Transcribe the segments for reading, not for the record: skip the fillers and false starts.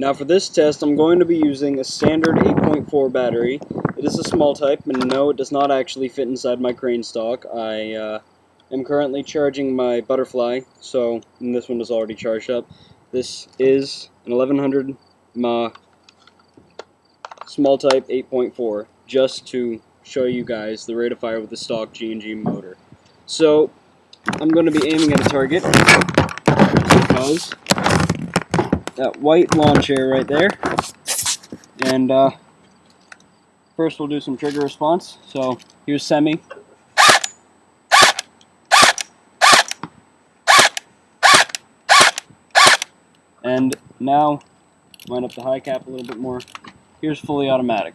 Now for this test, I'm going to be using a standard 8.4 battery. It is a small type, and no, it does not actually fit inside my crane stock. I am currently charging my butterfly, and this one is already charged up. This is an 1100 mAh small type 8.4, just to show you guys the rate of fire with the stock G&G motor. So I'm going to be aiming at a target. Suppose that white lawn chair right there, and first we'll do some trigger response. So here's semi, and now wind up the high cap a little bit more. Here's fully automatic.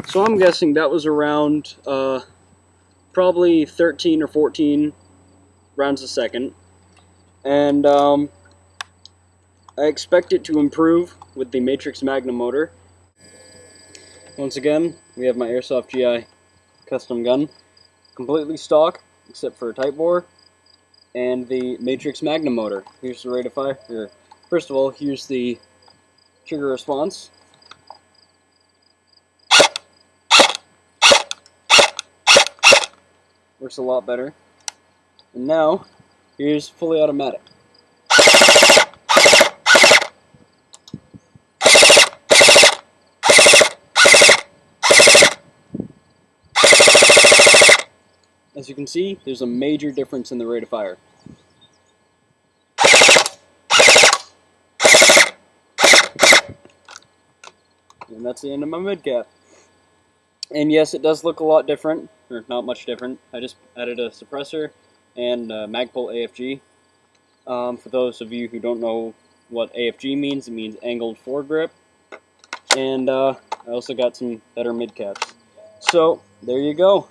So I'm guessing that was around probably 13 or 14 rounds a second, and I expect it to improve with the Matrix Magnum motor. Once again, we have my Airsoft GI custom gun, completely stock except for a tight bore, and the Matrix Magnum motor. Here's the rate of fire. First of all, here's the trigger response. Works a lot better. And now, here's fully automatic. As you can see, there's a major difference in the rate of fire. And that's the end of my mid cap. And yes, it does look a lot different, or not much different. I just added a suppressor and Magpul AFG. For those of you who don't know what AFG means, it means angled foregrip. And I also got some better mid caps. So there you go.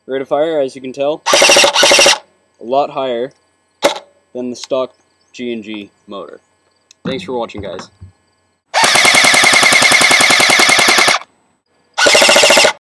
Rate of fire, as you can tell, a lot higher than the stock G&G motor. Thanks for watching, guys.